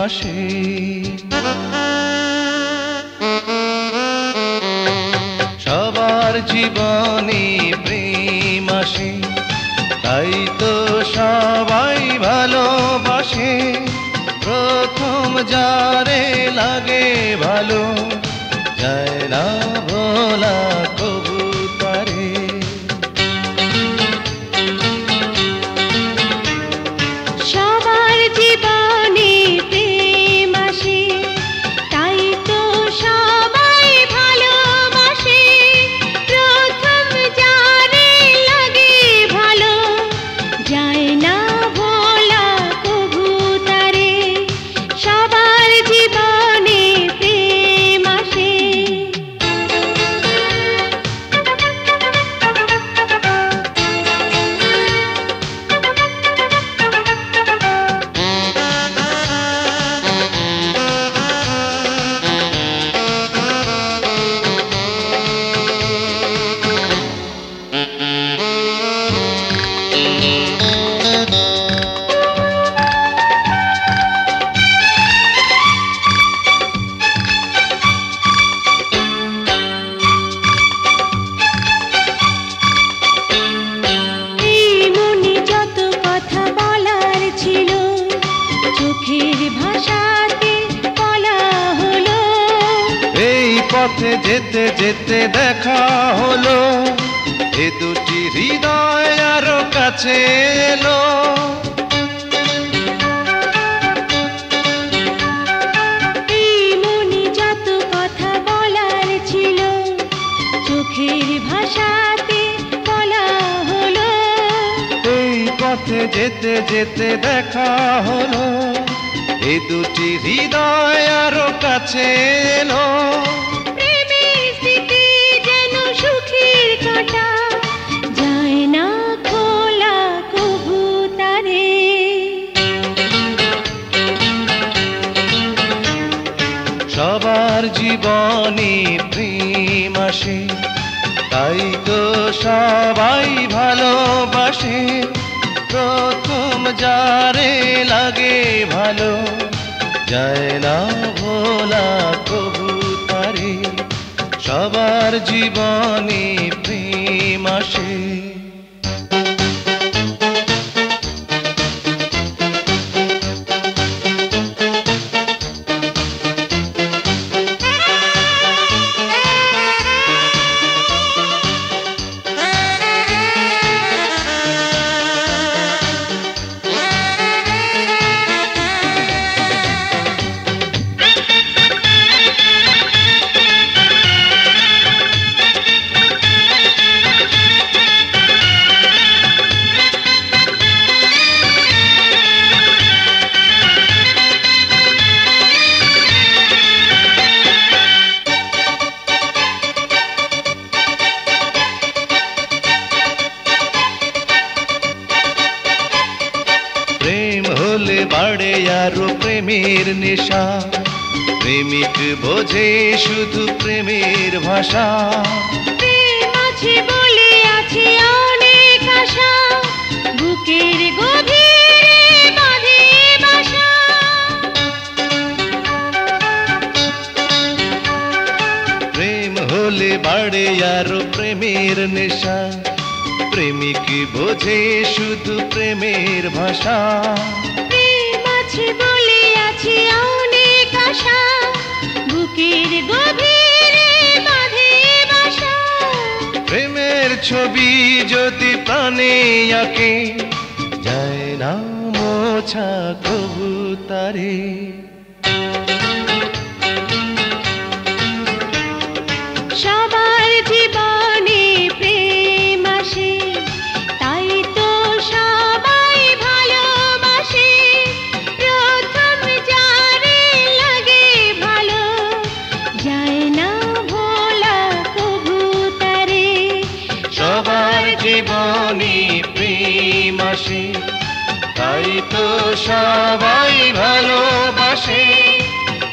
আসে। সবার জীবনে প্রেম আসে, তাই তো সবাই ভালোবাসে। প্রথম যারে লাগে ভালো, যায় না ভোলা কবু তারে। সবার জীবনে প্রেম আসে, তাই তো সবাই ভালোবাসে। প্রথম যারে লাগে ভালো, যায় না ভোলা কবু তারে। সবার জীবনে প্রেম আসে। চোখের ভাষাতে বলা হলো, এই পথে যেতে যেতে দেখা হলো, এ দুটি হৃদয় আরো কাছে এলো। এই মনে যত কথা বলার ছিল, চোখের ভাষাতে বলা হলো। এই পথে যেতে যেতে দেখা হলো, এ দুটি হৃদয় আরো কাছে এলো। প্রেমের স্মৃতি যেন সুখের কাঁটা, যায় না খোলা কবু তারে। সবার জীবনে প্রেম আসে, তাই তো সবাই ভালোবাসে। প্রথম যারে লাগে ভালো, যায় না ভোলা কবু তারে। সবার জীবনে প্রেম আসে। বাড়ে আরো প্রেমের নেশা, প্রেমিক বোঝে শুধু প্রেমের ভাষা। প্রেম আছে বলে আছে অনেক আশা, বুকের গভীরে বাঁধে বাসা। প্রেম হলে বাড়ে আরো প্রেমের নেশা, প্রেমিক বোঝে শুধু প্রেমের ভাষা। প্রেম আছে বলে আছে অনেক আশা, বুকের গভীরে বাঁধে বাসা। প্রেমের ছবি যদি প্রাণে আঁকে, যায় না মোছা কবু তারে। সবার জীবনে প্রেম আসে, তাই তো সবাই ভালোবাসে। প্রথম যারে লাগে ভালো, যায় না ভোলা কবু তারে। সবার জীবনে প্রেম আসে, তাই তো সবাই ভালোবাসে।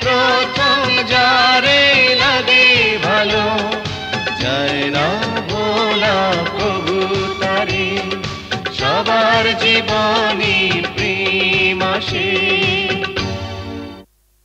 প্রথম যারে লাগে ভালো, যায় না ভোলা কবু তারে। সবার জীবনে